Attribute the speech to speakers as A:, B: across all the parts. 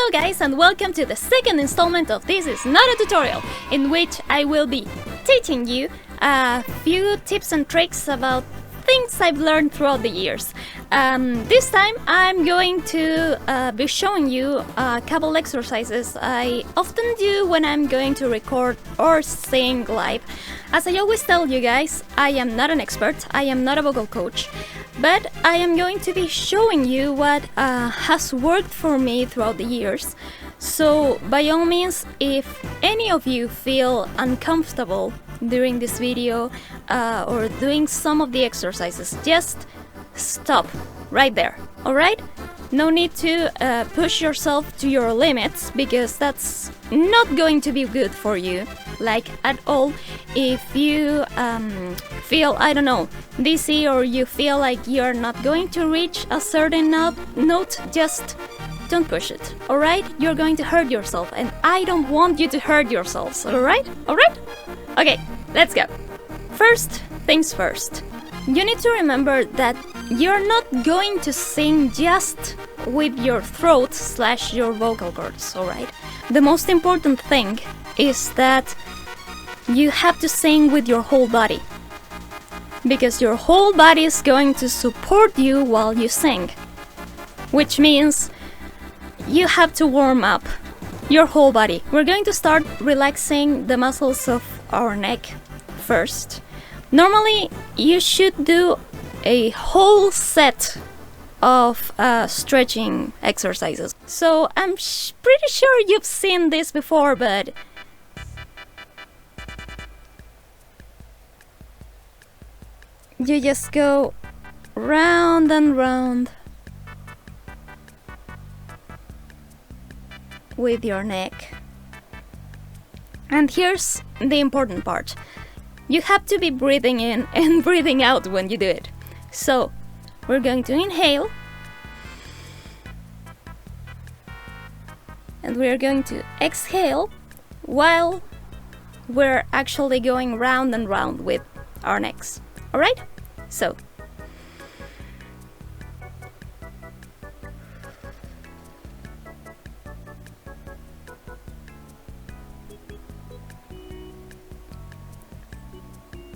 A: Hello guys, and welcome to the second installment of This Is Not a Tutorial, in which I will be teaching you a few tips and tricks about things I've learned throughout the years. This time I'm going to be showing you a couple exercises I often do when I'm going to record or sing live. As I always tell you guys, I am not an expert, I am not a vocal coach, but I am going to be showing you what has worked for me throughout the years. So by all means, if any of you feel uncomfortable during this video or doing some of the exercises, just stop right there, alright? No need to push yourself to your limits, because that's not going to be good for you, like at all. If you feel, I don't know, dizzy, or you feel like you're not going to reach a certain note, just don't push it, alright? You're going to hurt yourself, and I don't want you to hurt yourselves, alright? Alright? Okay, let's go. First things first. You need to remember that you're not going to sing just with your throat / your vocal cords, alright? The most important thing is that you have to sing with your whole body, because your whole body is going to support you while you sing, which means you have to warm up your whole body. We're going to start relaxing the muscles of our neck first. Normally, you should do a whole set of stretching exercises. So I'm pretty sure you've seen this before, but you just go round and round with your neck. And here's the important part. You have to be breathing in and breathing out when you do it. So, we're going to inhale, and we're going to exhale while we're actually going round and round with our necks. Alright? So,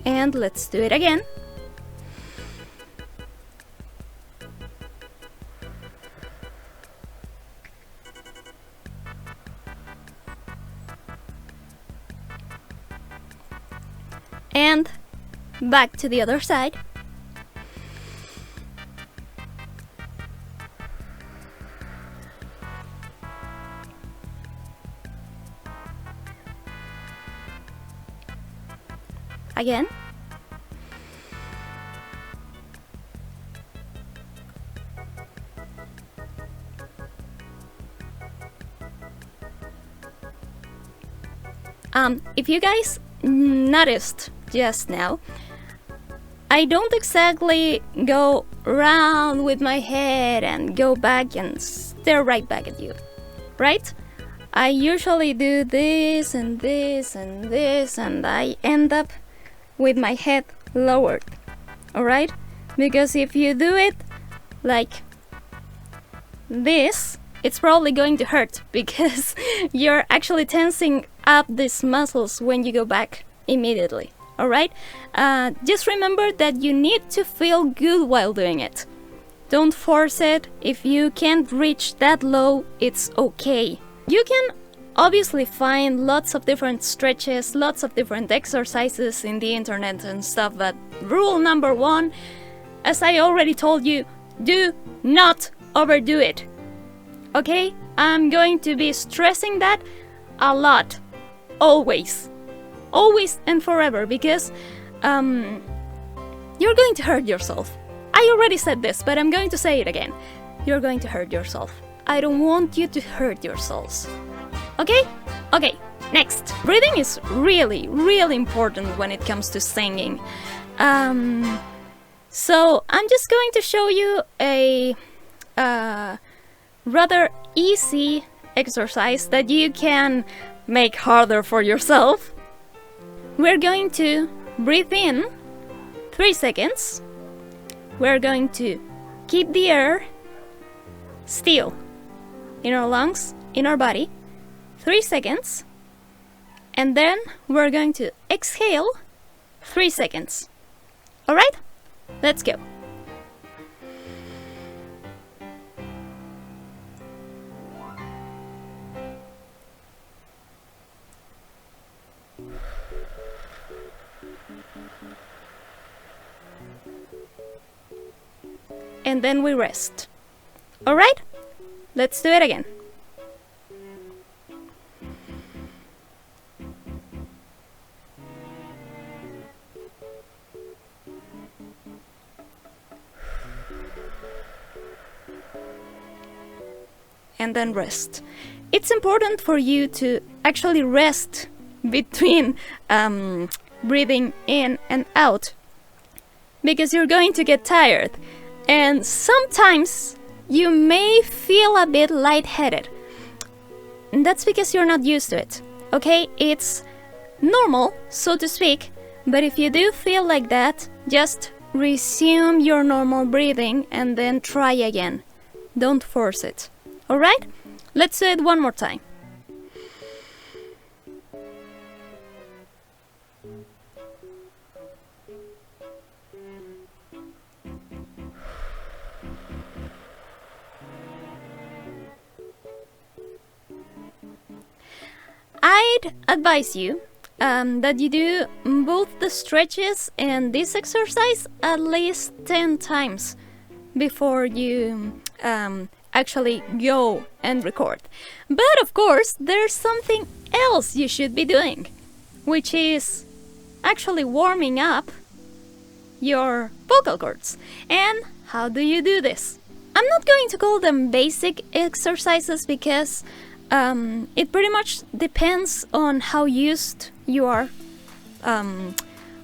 A: and let's do it again. And back to the other side. Again. If you guys noticed just now, I don't exactly go round with my head and go back and stare right back at you, right? I usually do this and this and this, and I end up with my head lowered, alright? Because if you do it like this, it's probably going to hurt, because you're actually tensing up these muscles when you go back immediately, alright? Just remember that you need to feel good while doing it. Don't force it. If you can't reach that low, it's okay. You can obviously find lots of different stretches, lots of different exercises in the internet and stuff, but rule number one, as I already told you, do not overdo it. Okay? I'm going to be stressing that a lot. Always. Always and forever, because you're going to hurt yourself. I already said this, but I'm going to say it again. You're going to hurt yourself. I don't want you to hurt yourselves. Okay? Okay, next. Breathing is really, really important when it comes to singing. So I'm just going to show you a rather easy exercise that you can make harder for yourself. We're going to breathe in 3 seconds. We're going to keep the air still in our lungs in our body, 3 seconds, and then we're going to exhale 3 seconds. Alright? Let's go. And then we rest. Alright? Let's do it again. And then rest. It's important for you to actually rest between breathing in and out, because you're going to get tired, and sometimes you may feel a bit lightheaded. And that's because you're not used to it, okay? It's normal, so to speak, but if you do feel like that, just resume your normal breathing and then try again. Don't force it. Alright? Let's do it one more time. I'd advise you that you do both the stretches and this exercise at least 10 times before you actually go and record. But of course, there's something else you should be doing, which is actually warming up your vocal cords. And how do you do this? I'm not going to call them basic exercises because it pretty much depends on how used you are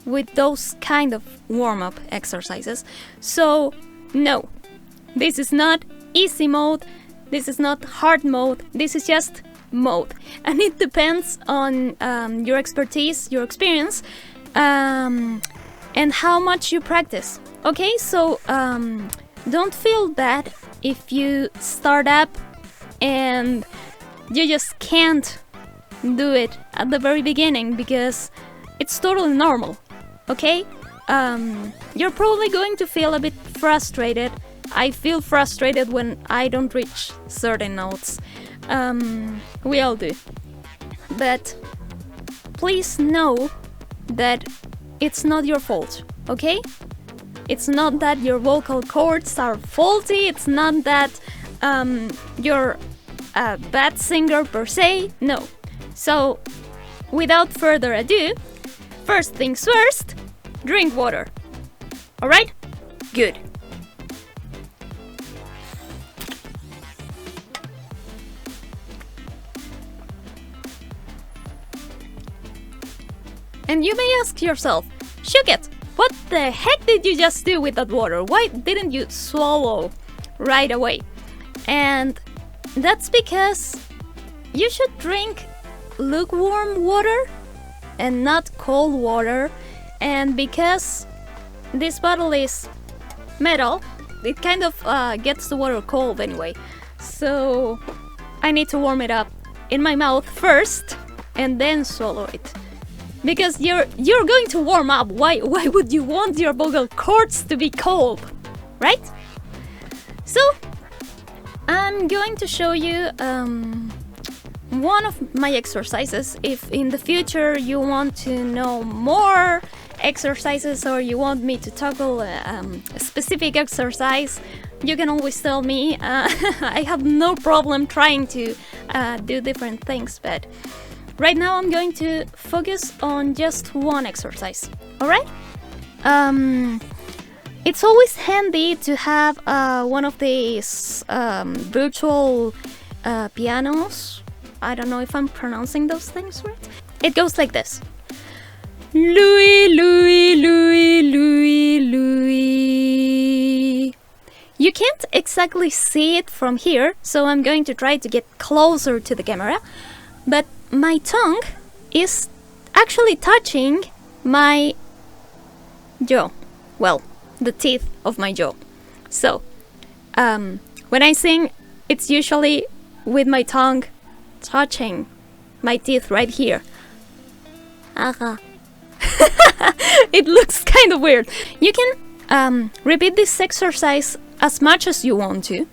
A: with those kind of warm-up exercises. So no, this is not easy mode, this is not hard mode, this is just mode. And it depends on your expertise, your experience, and how much you practice. Okay, so don't feel bad if you start up and you just can't do it at the very beginning, because it's totally normal, okay? You're probably going to feel a bit frustrated. I feel frustrated when I don't reach certain notes. We all do. But please know that it's not your fault, okay? It's not that your vocal cords are faulty, it's not that you're a bad singer per se, no. So, without further ado, first things first, drink water. Alright? Good. And you may ask yourself, Shuket, what the heck did you just do with that water? Why didn't you swallow right away? And that's because you should drink lukewarm water and not cold water. And because this bottle is metal, it kind of gets the water cold anyway. So I need to warm it up in my mouth first and then swallow it. Because you're going to warm up. Why would you want your vocal cords to be cold, right? So I'm going to show you one of my exercises. If in the future you want to know more exercises or you want me to tackle a specific exercise, you can always tell me. I have no problem trying to do different things, but right now I'm going to focus on just one exercise, alright? It's always handy to have one of these virtual pianos. I don't know if I'm pronouncing those things right. It goes like this. Louis, Louis, Louis, Louis, Louis. You can't exactly see it from here, so I'm going to try to get closer to the camera. But my tongue is actually touching my jaw. Well, the teeth of my jaw. So, when I sing, it's usually with my tongue touching my teeth right here. Aha. It looks kind of weird. You can repeat this exercise as much as you want to,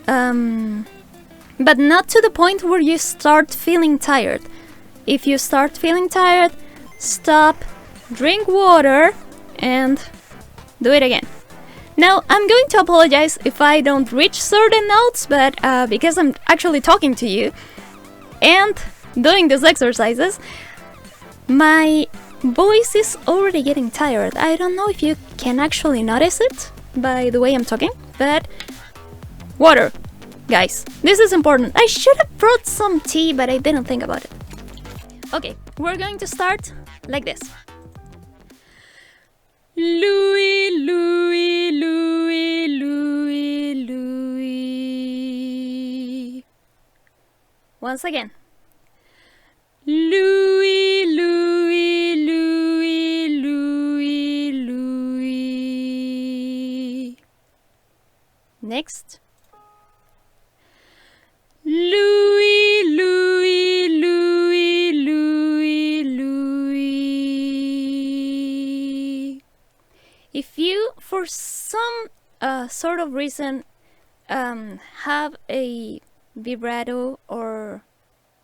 A: but not to the point where you start feeling tired. If you start feeling tired, stop, drink water, and do it again. Now, I'm going to apologize if I don't reach certain notes, but because I'm actually talking to you and doing these exercises, my voice is already getting tired. I don't know if you can actually notice it by the way I'm talking, but water, guys, this is important. I should have brought some tea, but I didn't think about it. Okay, we're going to start like this. Louis, Louis, Louis, Louis, Louis. Once again. Louis, Louis, Louis, Louis, Louis. Next. Louis, Louis, Louis, Louis, Louis. If you, for some sort of reason, have a vibrato, or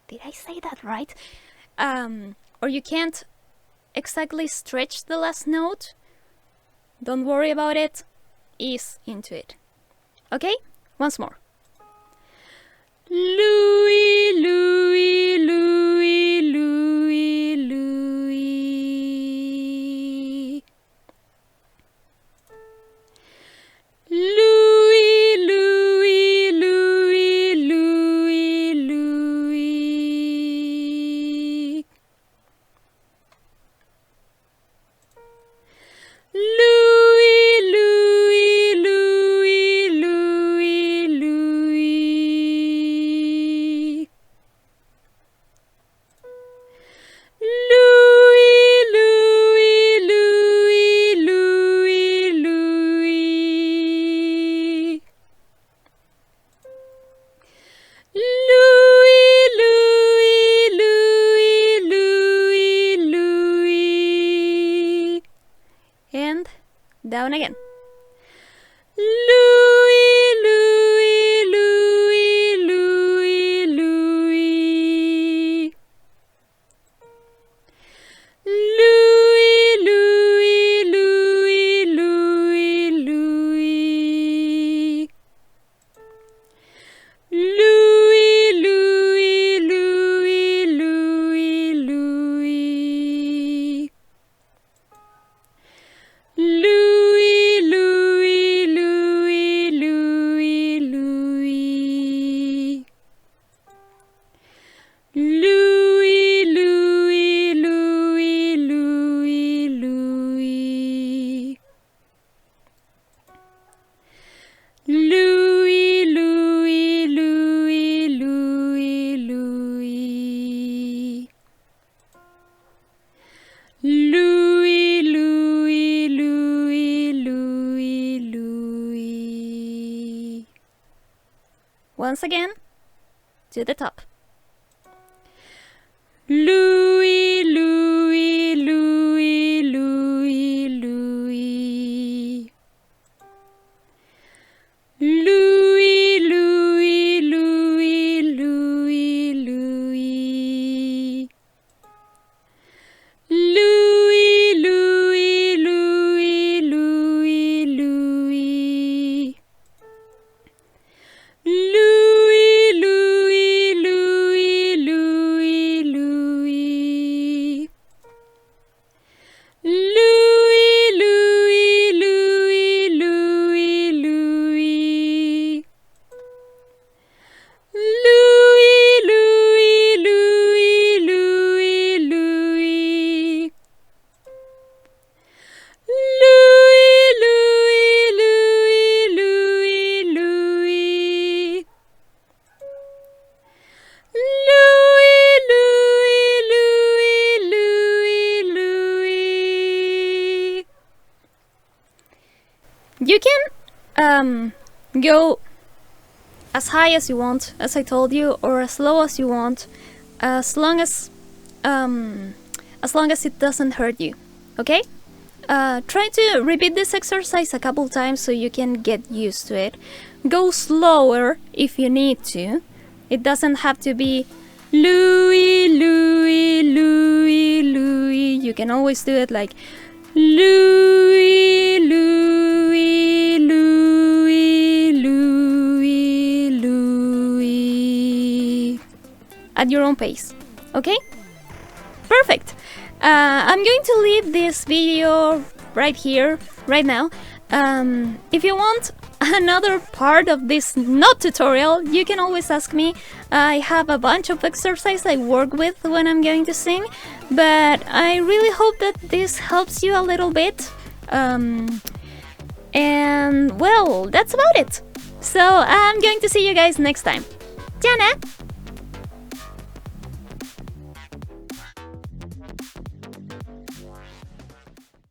A: did I say that right? Or you can't exactly stretch the last note, don't worry about it. Ease into it. Okay? Once more. Louis, Louis, Louis, Louis, Louis. Louis, Louis, Louis, Louis, Louis. Louis, Louis, Louis, Louis, Louis. Louis, Louis, Louis, Louis, Louis. Louis, Louis, Louis, Louis, Louis. And down again. Louis, Louis, Louis, Louis, Louis. Louis, Louis, Louis, Louis, Louis. Louis, Louis, Louis, Louis, Louis. Louis, Louis, Louis, Louis, Louis. Louis, Louis, Louis, Louis, Louis. Louis, Louis, Louis, Louis, Louis. Louis, Louis, Louis, Louis, Louis. Once again, to the top. Louis, Louis, Louis, Louis, Louis. Louis, Louis, Louis, Louis, Louis. Louis, Louis, Louis, Louis, Louis. Louis, Louis, Louis, Louis, Louis. Louis, Louis, Louis, Louis, Louis. Louis, Louis, Louis, Louis, Louis. Louis, Louis, Louis, Louis, Louis. Louis, Louis, Louis, Louis, Louis. You can go as high as you want, as I told you, or as low as you want, as long as it doesn't hurt you. Okay? Try to repeat this exercise a couple times so you can get used to it. Go slower if you need to. It doesn't have to be Louie, Louie, Louie, Louie. You can always do it like Louie, Louie, Louie, Louie, Louie. At your own pace. Okay? Perfect. I'm going to leave this video right here, right now. If you want another part of this note tutorial, you can always ask me. I have a bunch of exercises I work with when I'm going to sing, but I really hope that this helps you a little bit. And well, that's about it. So I'm going to see you guys next time. じゃあね!